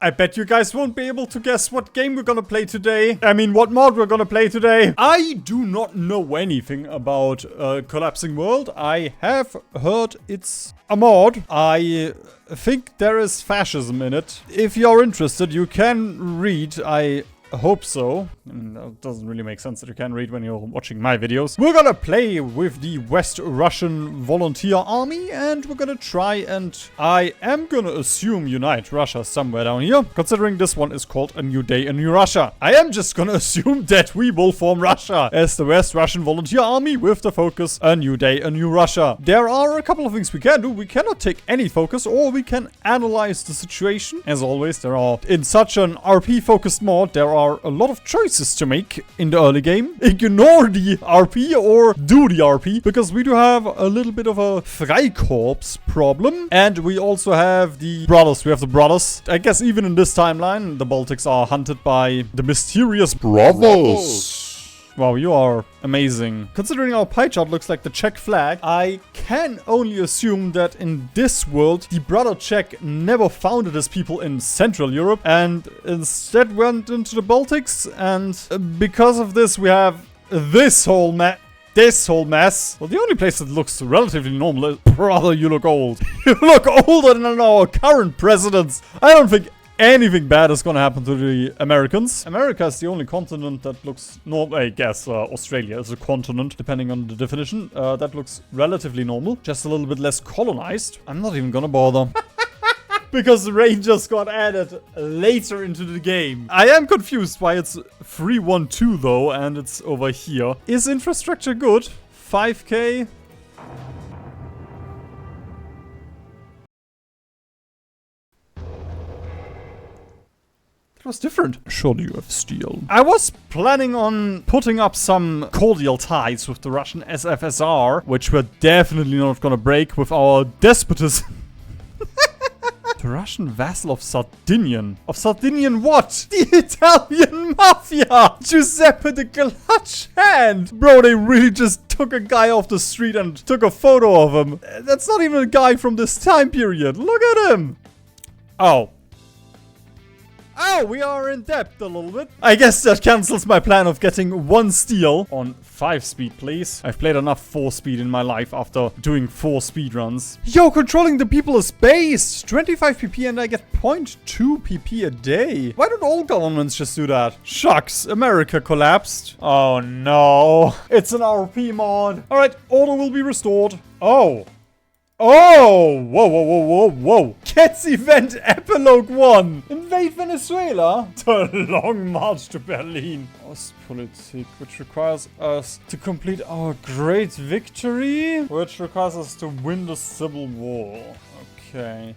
I bet you guys won't be able to guess what game we're gonna play today. I mean, what mod we're gonna play today. I do not know anything about Collapsing World. I have heard it's a mod. I think there is fascism in it. If you're interested, you can read. I hope so. It doesn't really make sense that you can read when you're watching my videos. We're gonna play with the West Russian Volunteer Army, and we're gonna try and I am gonna assume unite Russia somewhere down here, considering this one is called A New Day, A New Russia. I am just gonna assume that we will form Russia as the West Russian Volunteer Army with the focus A New Day, A New Russia. There are a couple of things we can do. We cannot take any focus, or we can analyze the situation. As always, there are, in such an RP-focused mod, there are a lot of choices to make in the early game. Ignore the RP or do the RP, because we do have a little bit of a Freikorps problem. And we also have the brothers. We have the brothers. I guess even in this timeline, the Baltics are hunted by the mysterious brothers. Wow, you are amazing. Considering our pie chart looks like the Czech flag, I can only assume that in this world, the brother Czech never founded his people in Central Europe and instead went into the Baltics. And because of this, we have this whole mess. Well, the only place that looks relatively normal is... Brother, you look old. You look older than our current presidents. I don't think anything bad is gonna happen to the Americans. America is the only continent that looks normal. I guess Australia is a continent, depending on the definition. That looks relatively normal. Just a little bit less colonized. I'm not even gonna bother. Because the Rangers got added later into the game. I am confused why it's 312 though, and it's over here. Is infrastructure good? 5K? It was different. Surely you have steel. I was planning on putting up some cordial ties with the Russian SFSR, which we're definitely not gonna break with our despotism. The Russian vassal of Sardinian. Of Sardinian what? The Italian mafia! Giuseppe the Clutch Hand! Bro, they really just took a guy off the street and took a photo of him. That's not even a guy from this time period. Look at him! Oh. Oh, we are in debt a little bit. I guess that cancels my plan of getting 1 steel on 5 speed, please. I've played enough 4 speed in my life after doing 4 speed runs. Yo, controlling the people is based. 25 PP and I get 0.2 PP a day. Why don't all governments just do that? Shucks, America collapsed. Oh no. It's an RP mod. All right, order will be restored. Oh. Oh! Whoa, whoa, whoa, whoa, whoa. Cats Event Epilogue 1. Invade Venezuela. The Long March to Berlin. Ostpolitik, which requires us to complete our great victory. Which requires us to win the Civil War. Okay.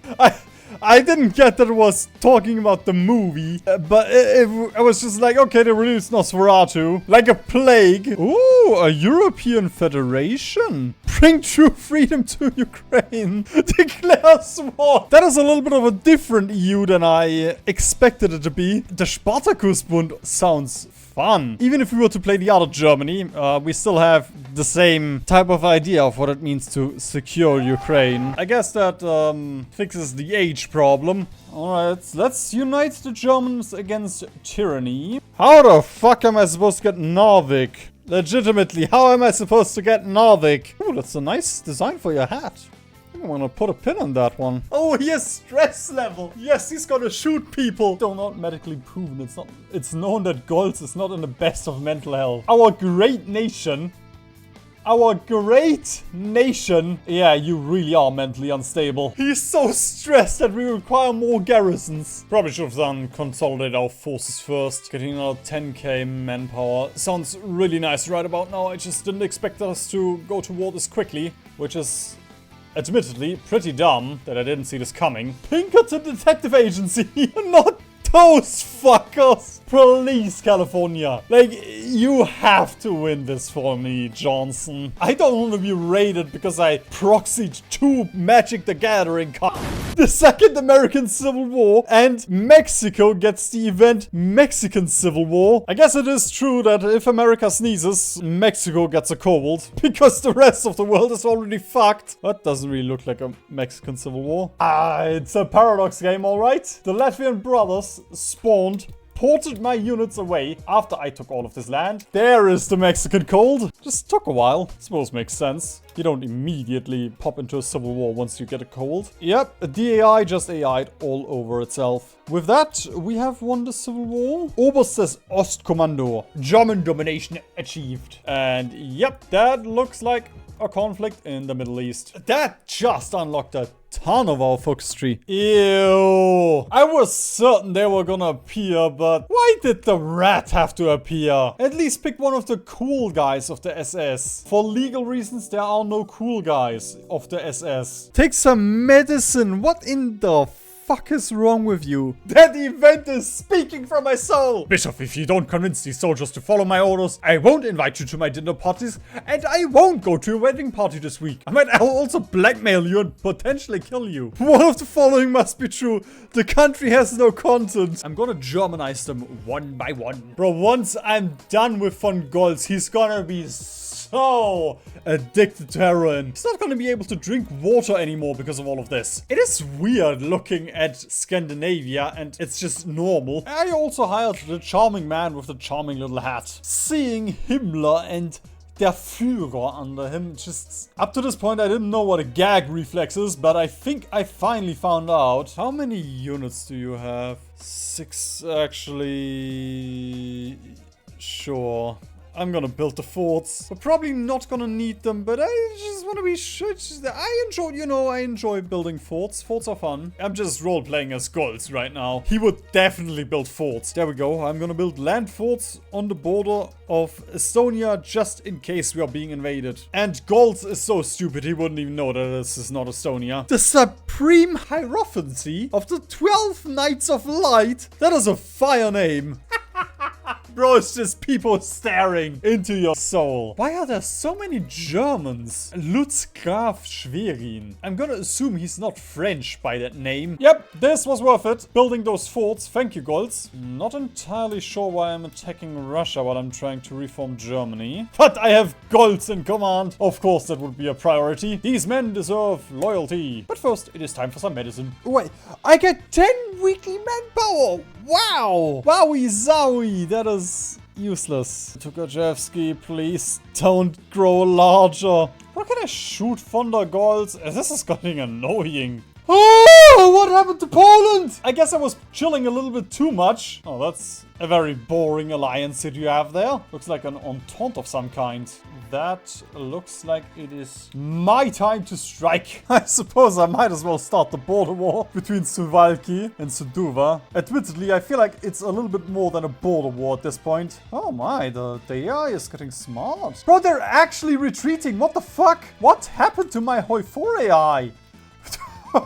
I didn't get that it was talking about the movie, but I was just like, okay, they released Nosferatu. Like a plague. Ooh, a European Federation. Bring true freedom to Ukraine. Declare war. That is a little bit of a different EU than I expected it to be. The Spartacusbund sounds fun. Even if we were to play the other Germany, we still have the same type of idea of what it means to secure Ukraine. I guess that fixes the age problem. Alright, let's unite the Germans against tyranny. How the fuck am I supposed to get Narvik? Legitimately, how am I supposed to get Narvik? Ooh, that's a nice design for your hat. I want to put a pin on that one. Oh, he has stress level. Yes, he's gonna shoot people. Though not medically proven. It's known that Goltz is not in the best of mental health. Our great nation. Yeah, you really are mentally unstable. He's so stressed that we require more garrisons. Probably should have done consolidate our forces first. Getting another 10k manpower sounds really nice right about now. I just didn't expect us to go to war this quickly, which is admittedly pretty dumb that I didn't see this coming. Pinkerton Detective Agency. Not Those fuckers! Please, California. Like, you have to win this for me, Johnson. I don't want to be raided because I proxied 2 Magic the Gathering cards. The Second American Civil War, and Mexico gets the event Mexican Civil War. I guess it is true that if America sneezes, Mexico gets a cold, because the rest of the world is already fucked. That doesn't really look like a Mexican Civil War. It's a Paradox game, alright. The Latvian brothers spawned, ported my units away after I took all of this land. There is the Mexican cold. Just took a while. I suppose makes sense. You don't immediately pop into a civil war once you get a cold. Yep, the AI just AI'd all over itself. With that, we have won the civil war. Oberstes Ostkommando. German domination achieved. And yep, that looks like a conflict in the Middle East. That just unlocked a ton of our foxtree. Ew. I was certain they were gonna appear, but why did the rat have to appear? At least pick one of the cool guys of the SS. For legal reasons, there are no cool guys of the SS. Take some medicine. What in the fuck is wrong with you? That event is speaking from my soul! Bishop, if you don't convince these soldiers to follow my orders, I won't invite you to my dinner parties, and I won't go to your wedding party this week. I might also blackmail you and potentially kill you. One of the following must be true. The country has no content. I'm gonna Germanize them one by one. Bro, once I'm done with von Goltz, he's gonna be so addicted to heroin. He's not gonna be able to drink water anymore because of all of this. It is weird looking at Scandinavia and it's just normal. I also hired the charming man with the charming little hat. Seeing Himmler and der Führer under him, just up to this point I didn't know what a gag reflex is, but I think I finally found out. How many units do you have? 6 actually. Sure. I'm gonna build the forts. We're probably not gonna need them, but I just want to be sure. I enjoy, you know, I enjoy building forts. Forts are fun. I'm just role-playing as Goltz right now. He would definitely build forts. There we go. I'm gonna build land forts on the border of Estonia just in case we are being invaded. And Goltz is so stupid he wouldn't even know that this is not Estonia. The Supreme Hierophancy of the 12 Knights of Light. That is a fire name. Bro, it's just people staring into your soul. Why are there so many Germans? Lutz Graf Schwerin. I'm gonna assume he's not French by that name. Yep, this was worth it. Building those forts. Thank you, Goltz. Not entirely sure why I'm attacking Russia while I'm trying to reform Germany. But I have Goltz in command. Of course, that would be a priority. These men deserve loyalty. But first, it is time for some medicine. Wait, I get 10 weekly manpower. Wow. Wowie zowie. That is useless. Tukhachevsky, please don't grow larger. Where can I shoot von der Goltz? This is getting annoying. Oh, what happened to Poland? I guess I was chilling a little bit too much. Oh, that's a very boring alliance that you have there. Looks like an entente of some kind. That looks like it is my time to strike. I suppose I might as well start the border war between Suwałki and Suduva. Admittedly, I feel like it's a little bit more than a border war at this point. Oh my, the AI is getting smart. Bro, they're actually retreating. What the fuck? What happened to my Hoi 4 AI?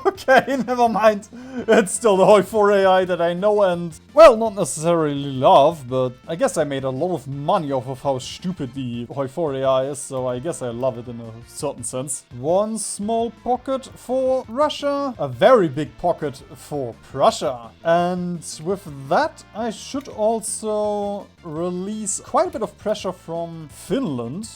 Okay, never mind. It's still the Hoi 4 AI that I know and, well, not necessarily love, but I guess I made a lot of money off of how stupid the Hoi 4 AI is, so I guess I love it in a certain sense. One small pocket for Russia, a very big pocket for Prussia. And with that, I should also release quite a bit of pressure from Finland.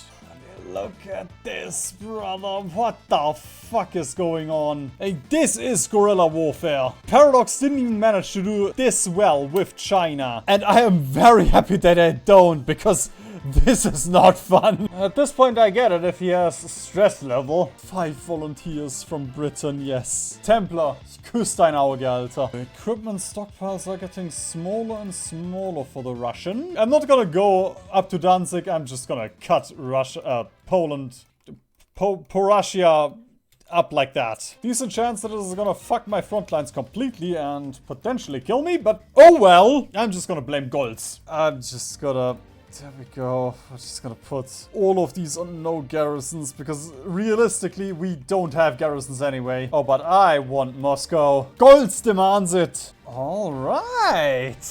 Look at this, brother. What the fuck is going on? Hey, this is guerrilla warfare. Paradox didn't even manage to do this well with China. And I am very happy that I don't, because this is not fun. At this point, I get it if he has stress level. 5 volunteers from Britain, yes. Templar, küss dein Auge, Alter. The equipment stockpiles are getting smaller and smaller for the Russian. I'm not gonna go up to Danzig. I'm just gonna cut Poland, Porussia up like that. Decent chance that this is gonna fuck my front lines completely and potentially kill me, but oh well. I'm just gonna blame Goltz. I'm just gonna... There we go. We're just gonna put all of these on no garrisons because realistically we don't have garrisons anyway. Oh, but I want Moscow. Goltz demands it. Alright. Alright.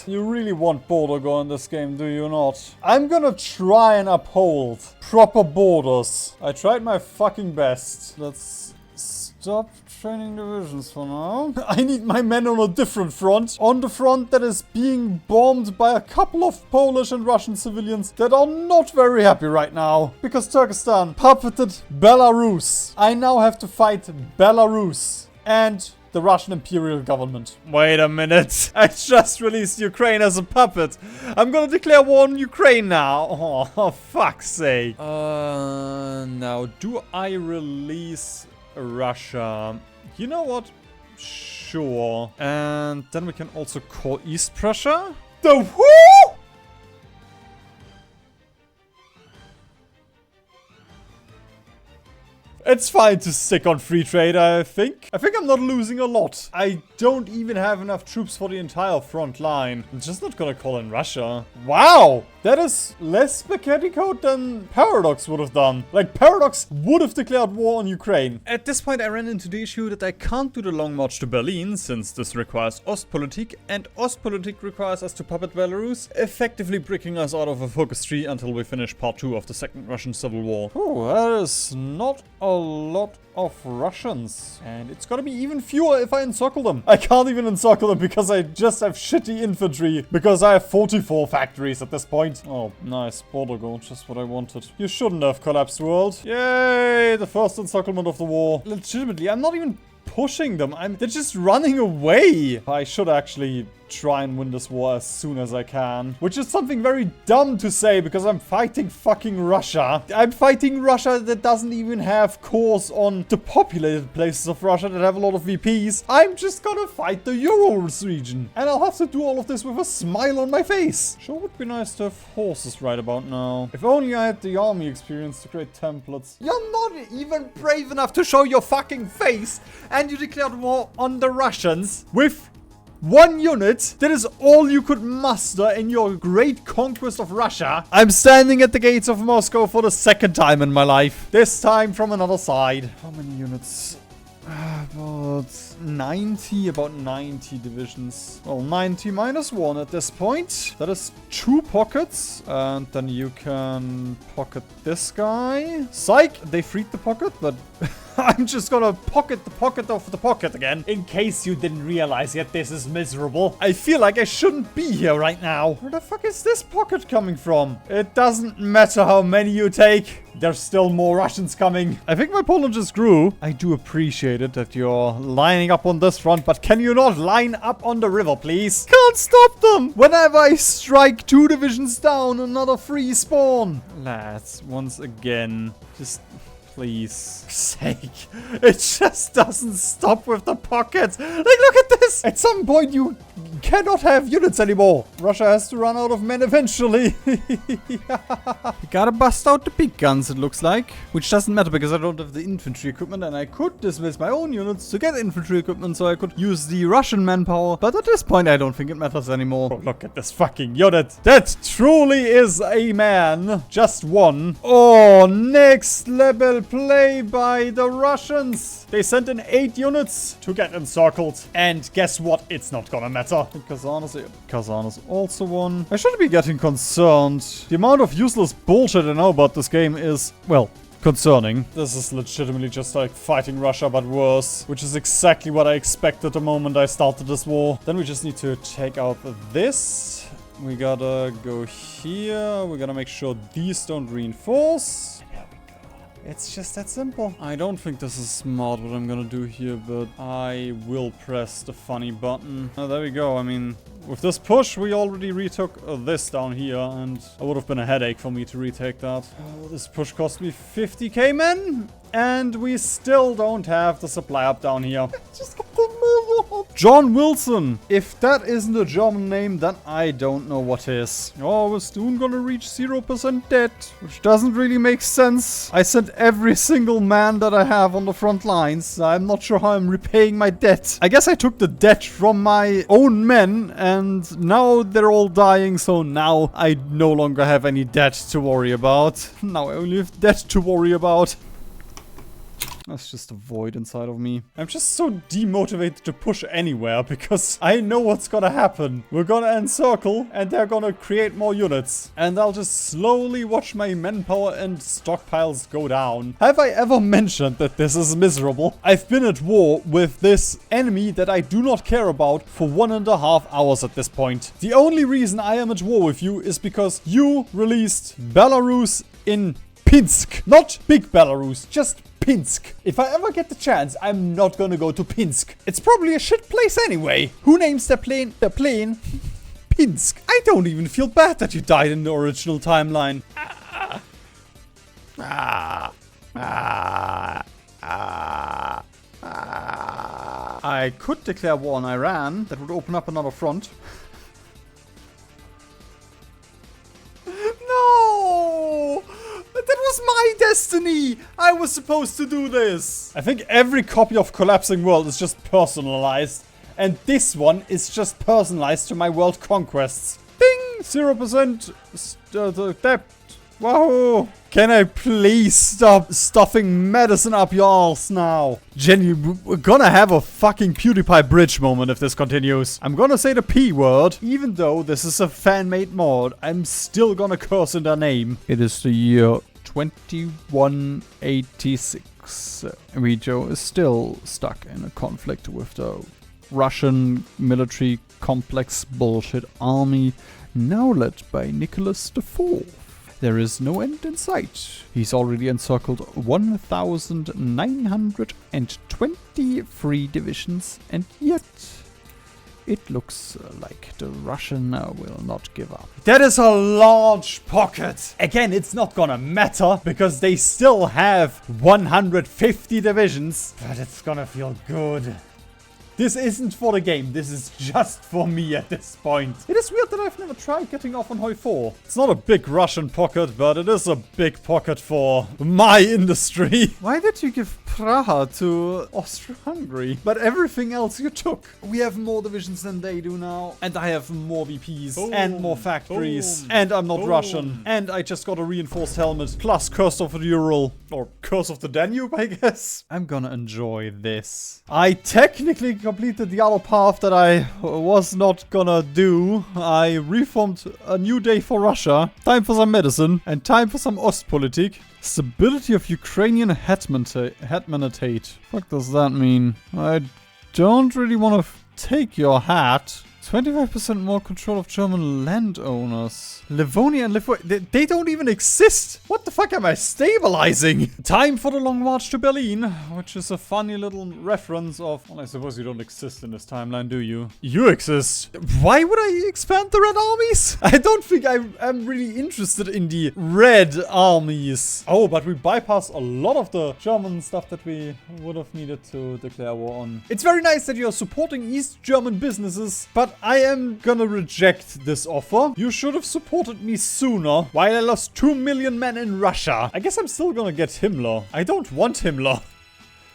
You really want border go in this game, do you not? I'm gonna try and uphold proper borders. I tried my fucking best. Let's stop training divisions for now. I need my men on a different front. On the front that is being bombed by a couple of Polish and Russian civilians that are not very happy right now. Because Turkestan puppeted Belarus. I now have to fight Belarus and the Russian Imperial government. Wait a minute. I just released Ukraine as a puppet. I'm gonna declare war on Ukraine now. Oh, fuck's sake. Now, do I release Russia? You know what? Sure. And then we can also call East Prussia. The who? It's fine to stick on free trade, I think. I think I'm not losing a lot. I don't even have enough troops for the entire front line. I'm just not gonna call in Russia. Wow! That is less spaghetti code than Paradox would have done. Like, Paradox would have declared war on Ukraine. At this point, I ran into the issue that I can't do the long march to Berlin, since this requires Ostpolitik, and Ostpolitik requires us to puppet Belarus, effectively breaking us out of a focus tree until we finish part 2 of the Second Russian Civil War. Oh, that is not a lot of Russians. And it's gonna be even fewer if I encircle them. I can't even encircle them because I just have shitty infantry. Because I have 44 factories at this point. Oh, nice. Border goal, just what I wanted. You shouldn't have collapsed, world. Yay! The first encirclement of the war. Legitimately, I'm not even pushing them. They're just running away. I should actually try and win this war as soon as I can. Which is something very dumb to say because I'm fighting fucking Russia. I'm fighting Russia that doesn't even have cores on the populated places of Russia that have a lot of VPs. I'm just gonna fight the Urals region. And I'll have to do all of this with a smile on my face. Sure would be nice to have horses right about now. If only I had the army experience to create templates. You're not even brave enough to show your fucking face, and you declared war on the Russians with 1 unit. That is all you could muster in your great conquest of Russia. I'm standing at the gates of Moscow for the second time in my life. This time from another side. How many units? About 90 divisions. Well, 90 minus 1 at this point. That is 2 pockets. And then you can pocket this guy. Psych! They freed the pocket, but I'm just gonna pocket the pocket of the pocket again. In case you didn't realize yet, this is miserable. I feel like I shouldn't be here right now. Where the fuck is this pocket coming from? It doesn't matter how many you take. There's still more Russians coming. I think my Poland just grew. I do appreciate it that you're lining up on this front, but can you not line up on the river, please? Can't stop them. Whenever I strike 2 divisions down, another free spawn. Lads, once again, just please, sake. It just doesn't stop with the pockets. Like, look at this. At some point, you cannot have units anymore. Russia has to run out of men eventually. You gotta bust out the big guns, it looks like. Which doesn't matter because I don't have the infantry equipment and I could dismiss my own units to get infantry equipment so I could use the Russian manpower. But at this point, I don't think it matters anymore. Oh, look at this fucking unit. That truly is a man. Just one. Oh, next level play by the Russians. They sent in 8 units to get encircled. And guess what? It's not gonna matter. Kazan is also one. I shouldn't be getting concerned. The amount of useless bullshit I know about this game is, well, concerning. This is legitimately just like fighting Russia, but worse. Which is exactly what I expected the moment I started this war. Then we just need to take out this. We gotta go here. We gotta make sure these don't reinforce. It's just that simple. I don't think this is smart what I'm gonna do here, but I will press the funny button. Oh, there we go. I mean, with this push, we already retook this down here, and it would have been a headache for me to retake that. Oh, this push cost me 50k men, and we still don't have the supply up down here. Just got the John Wilson. If that isn't a German name, then I don't know what is. Oh, we're soon gonna reach 0% debt, which doesn't really make sense. I sent every single man that I have on the front lines. I'm not sure how I'm repaying my debt. I guess I took the debt from my own men, and now they're all dying, so now I no longer have any debt to worry about. Now I only have debt to worry about. That's just a void inside of me. I'm just so demotivated to push anywhere because I know what's gonna happen. We're gonna encircle and they're gonna create more units. And I'll just slowly watch my manpower and stockpiles go down. Have I ever mentioned that this is miserable? I've been at war with this enemy that I do not care about for 1.5 hours at this point. The only reason I am at war with you is because you released Belarus in Pinsk. Not big Belarus, just Pinsk. If I ever get the chance, I'm not gonna go to Pinsk. It's probably a shit place anyway. Who names their plane? Pinsk. I don't even feel bad that you died in the original timeline. I could declare war on Iran. That would open up another front. No! That was my destiny! I was supposed to do this! I think every copy of Collapsing World is just personalized. And this one is just personalized to my world conquests. Ding! 0% debt. Wahoo! Can I please stop stuffing medicine up your arse now? Jenny, we're gonna have a fucking PewDiePie bridge moment if this continues. I'm gonna say the P word. Even though this is a fan-made mod, I'm still gonna curse in their name. It is the year 2186. Rijo is still stuck in a conflict with the Russian military complex bullshit army, now led by Nicholas IV. There is no end in sight. He's already encircled 1,923 divisions, and yet it looks like the Russian will not give up. That is a large pocket. Again, it's not gonna matter because they still have 150 divisions, but it's gonna feel good. This isn't for the game, this is just for me at this point. It is weird that I've never tried getting off on Hoi 4. It's not a big Russian pocket, but it is a big pocket for my industry. Why did you give Praha to Austria-Hungary? But everything else you took. We have more divisions than they do now. And I have more VPs. Boom. And more factories. Boom. And I'm not Russian. And I just got a reinforced helmet. Plus Curse of the Ural. Or Curse of the Danube, I guess. I'm gonna enjoy this. I technically completed the other path that I was not gonna do. I reformed a new day for Russia. Time for some medicine. And time for some Ostpolitik. Stability of Ukrainian hetmanate. What does that mean? I don't really want to take your hat. 25% more control of German landowners. Livonia and Lithuania, they don't even exist. What the fuck am I stabilizing? Time for the long march to Berlin, which is a funny little reference of, well, I suppose you don't exist in this timeline, do you? You exist. Why would I expand the red armies? I don't think I'm really interested in the red armies. Oh, but we bypass a lot of the German stuff that we would have needed to declare war on. It's very nice that you're supporting East German businesses, but I am gonna reject this offer. You should have supported me sooner, while I lost 2 million men in Russia. I guess I'm still gonna get Himmler. I don't want Himmler.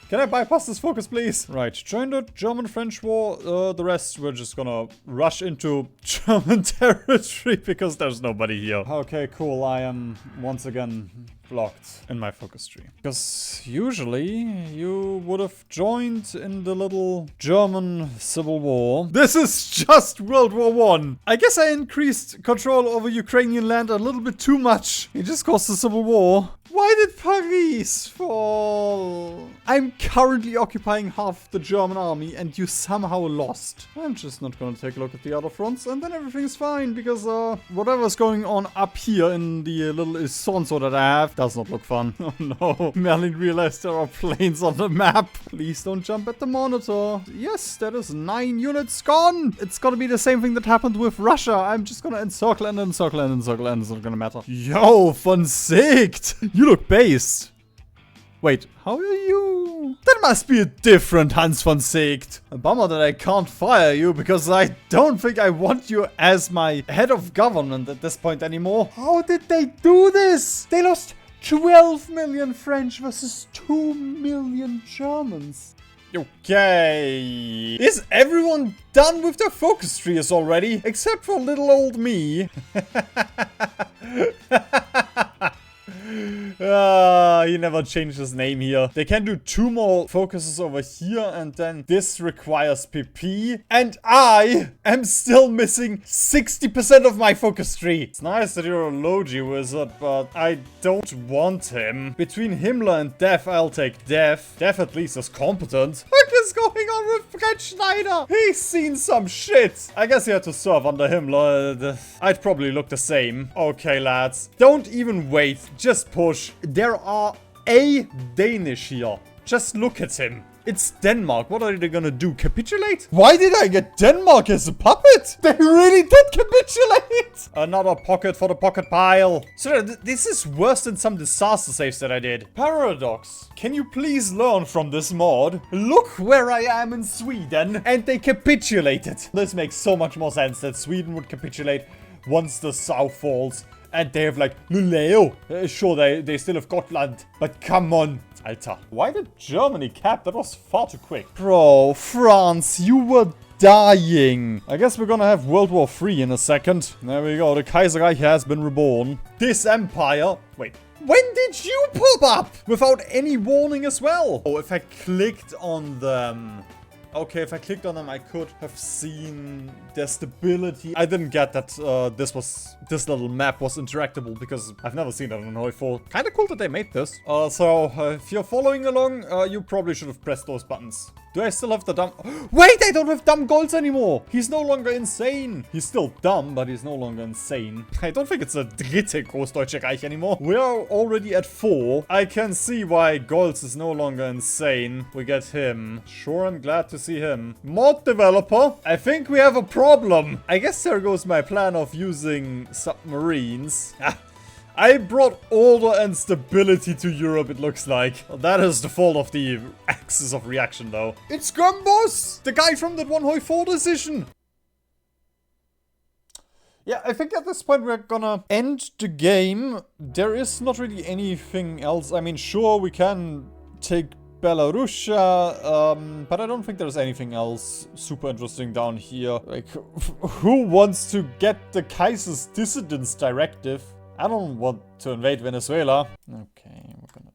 Can I bypass this focus, please? Right, join the German-French war. The rest, we're just gonna rush into German territory because there's nobody here. Okay, cool. I am once again blocked in my focus tree. Because usually you would have joined in the little German civil war. This is just World War I. I guess I increased control over Ukrainian land a little bit too much. It just caused a civil war. Why did Paris fall? I'm currently occupying half the German army and you somehow lost. I'm just not gonna take a look at the other fronts and then everything's fine because whatever's going on up here in the little Isonzo that I have does not look fun. Oh no, Merlin realized there are planes on the map. Please don't jump at the monitor. Yes, that is 9 units gone. It's gonna be the same thing that happened with Russia. I'm just gonna encircle and encircle and encircle and it's not gonna matter. Yo, von Siegt! You look based. Wait, how are you? That must be a different Hans von Siegt. A bummer that I can't fire you because I don't think I want you as my head of government at this point anymore. How did they do this? They lost 12 million French versus 2 million Germans. Okay. Is everyone done with their focus trees already? Except for little old me. He never changed his name here. They can do 2 more focuses over here, and then this requires PP. And I am still missing 60% of my focus tree. It's nice that you're a Logi wizard, but I don't want him. Between Himmler and Def, I'll take Def. Def at least is competent. What is going on with Fred Schneider? He's seen some shit. I guess he had to serve under Himmler. I'd probably look the same. Okay, lads. Don't even wait. Just push. There are a Danish here. Just look at him. It's Denmark. What are they gonna do? Capitulate? Why did I get Denmark as a puppet? They really did capitulate. Another pocket for the pocket pile. So this is worse than some disaster saves that I did. Paradox. Can you please learn from this mod? Look where I am in Sweden. And they capitulated. This makes so much more sense that Sweden would capitulate once the south falls. And they have like, Luleo. Sure, they still have Gotland. But come on. Alter. Why did Germany cap? That was far too quick. Bro, France, you were dying. I guess we're gonna have World War III in a second. There we go. The Kaiserreich has been reborn. This empire... Wait. When did you pop up? Without any warning as well. Oh, if I clicked on them... Okay, if I clicked on them, I could have seen their stability. I didn't get that this little map was interactable because I've never seen that on Hoi 4. Kinda cool that they made this. So if you're following along, you probably should have pressed those buttons. Do I still have the dumb... Wait, I don't have dumb goals anymore. He's no longer insane. He's still dumb, but he's no longer insane. I don't think it's a dritte Großdeutsche Reich anymore. We are already at 4. I can see why Goltz is no longer insane. We get him. Sure, I'm glad to see him. Mod developer. I think we have a problem. I guess there goes my plan of using submarines. I brought order and stability to Europe, it looks like. That is the fault of the axis of reaction, though. It's Gumbos! The guy from that one Hoi 4 decision! Yeah, I think at this point we're gonna end the game. There is not really anything else. I mean, sure, we can take Belarusia, but I don't think there's anything else super interesting down here. Like, who wants to get the Kaiser's Dissidence Directive? I don't want to invade Venezuela. Okay, we're gonna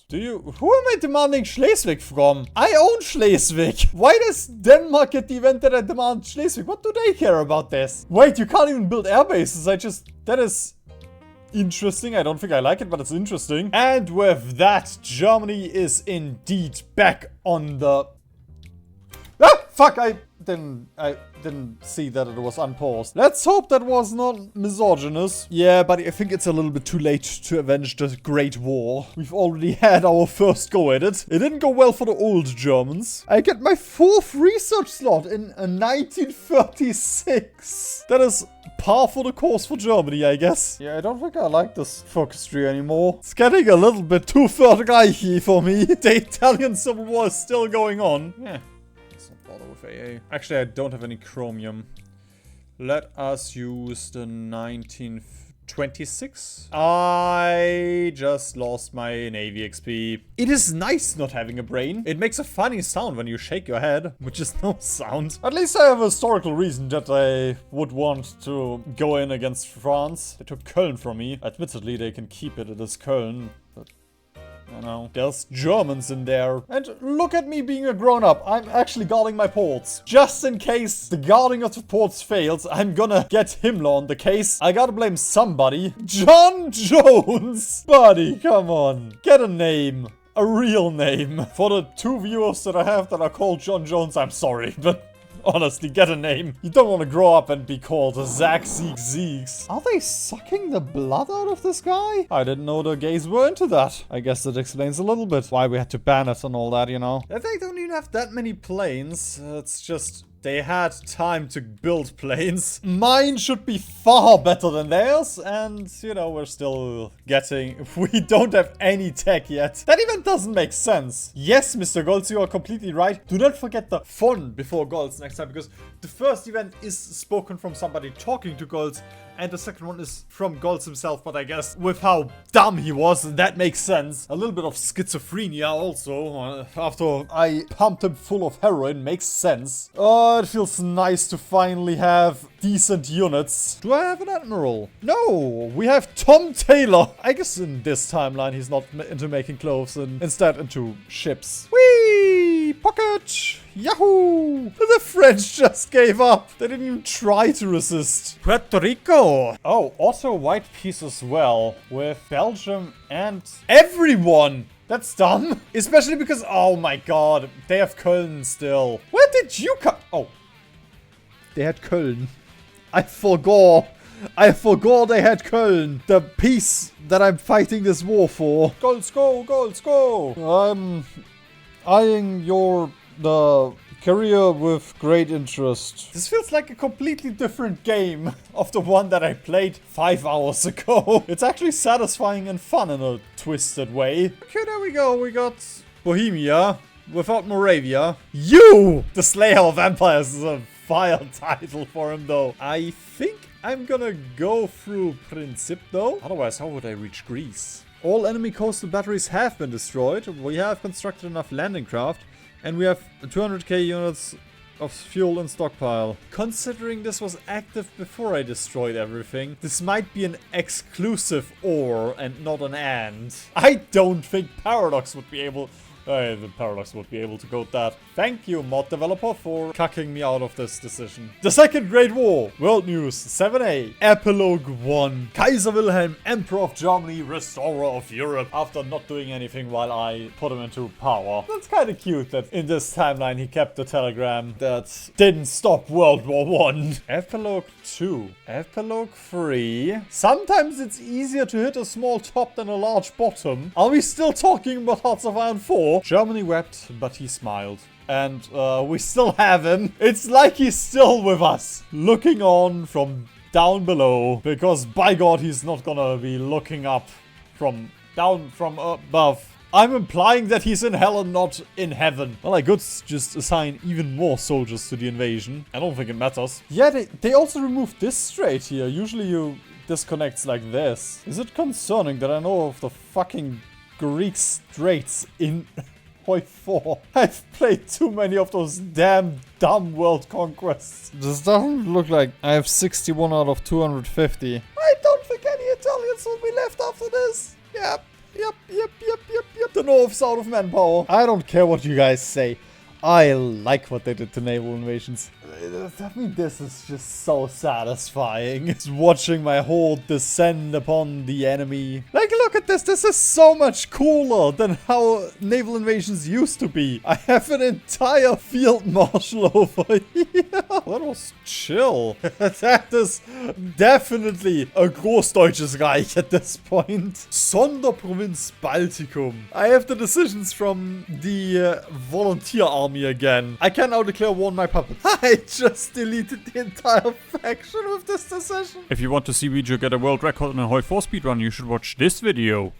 do it. Who am I demanding Schleswig from? I own Schleswig. Why does Denmark get the event that I demand Schleswig? What do they care about this? Wait, you can't even build air bases. That is interesting. I don't think I like it, but it's interesting. And with that, Germany is indeed back on the... Ah, fuck, I didn't see that it was unpaused. Let's hope that was not misogynist. Yeah, but I think it's a little bit too late to avenge the Great War. We've already had our first go at it. It didn't go well for the old Germans. I get my 4th research slot in 1936. That is par for the course for Germany, I guess. Yeah, I don't think I like this focus tree anymore. It's getting a little bit too Third Reich-y for me. The Italian Civil War is still going on. Yeah. With AA. Actually, I don't have any chromium. Let us use the 1926. I just lost my Navy XP. It is nice not having a brain. It makes a funny sound when you shake your head, which is no sound. At least I have a historical reason that I would want to go in against France. They took Köln from me. Admittedly, they can keep it as Köln, but... You know, there's Germans in there. And look at me being a grown-up. I'm actually guarding my ports. Just in case the guarding of the ports fails, I'm gonna get Himmler on the case. I gotta blame somebody. John Jones! Buddy, come on. Get a name. A real name. For the 2 viewers that I have that are called John Jones, I'm sorry, but... Honestly, get a name. You don't want to grow up and be called Zach Zeek Zeeks. Are they sucking the blood out of this guy? I didn't know the gays were into that. I guess that explains a little bit why we had to ban it and all that, you know. They don't even have that many planes. It's just... They had time to build planes. Mine should be far better than theirs. And, you know, we're still getting... We don't have any tech yet. That even doesn't make sense. Yes, Mr. Goltz, you are completely right. Do not forget the fun before Goltz next time. Because the first event is spoken from somebody talking to Goltz. And the second one is from Goltz himself, but I guess with how dumb he was, that makes sense. A little bit of schizophrenia also, after I pumped him full of heroin, makes sense. It feels nice to finally have decent units. Do I have an admiral? No, we have Tom Taylor. I guess in this timeline he's not into making clothes and instead into ships. Whee! Pocket! Yahoo! The French just gave up. They didn't even try to resist. Puerto Rico. Oh, also a white piece as well with Belgium and everyone. That's dumb. Especially because, oh my god, they have Köln still. Where did you come? Oh. They had Köln. I forgot. I forgot they had Köln. The piece that I'm fighting this war for. Golds go, golds go. I'm eyeing the career with great interest. This feels like a completely different game of the one that I played 5 hours ago. It's actually satisfying and fun in a twisted way. Okay, there we go. We got Bohemia without Moravia. You! The Slayer of Empires is a vile title for him though. I think I'm gonna go through Princip though. Otherwise, how would I reach Greece? All enemy coastal batteries have been destroyed. We have constructed enough landing craft. And we have 200k units of fuel in stockpile. Considering this was active before I destroyed everything, this might be an exclusive or and not an and. I don't think Paradox would be able... the Paradox would be able to code that. Thank you, mod developer, for cucking me out of this decision. The Second Great War. World News 7a. Epilogue 1. Kaiser Wilhelm, Emperor of Germany, Restorer of Europe. After not doing anything while I put him into power. That's kind of cute that in this timeline he kept the telegram that didn't stop World War 1. Epilogue 2. Epilogue 3. Sometimes it's easier to hit a small top than a large bottom. Are we still talking about Hearts of Iron 4? Germany wept, but he smiled. And we still have him. It's like he's still with us, looking on from down below. Because by God, he's not gonna be looking up from down from above. I'm implying that he's in hell and not in heaven. Well, I could just assign even more soldiers to the invasion. I don't think it matters. Yeah, they also removed this strait here. Usually you disconnects like this. Is it concerning that I know of the fucking Greek straits in Hoi 4? I've played too many of those damn dumb world conquests. This doesn't look like I have 61 out of 250. I don't think any Italians will be left after this. Yep. The North's out of manpower. I don't care what you guys say. I like what they did to naval invasions. I mean, this is just so satisfying. It's watching my horde descend upon the enemy. Like, look at this. This is so much cooler than how naval invasions used to be. I have an entire field marshal over here. That was chill. That is definitely a Großdeutsches Reich at this point. Sonderprovinz Baltikum. I have the decisions from the volunteer army again. I can now declare war on my puppet. I just deleted the entire faction with this decision. If you want to see Viju get a world record in a Hoi 4 speedrun, you should watch this video.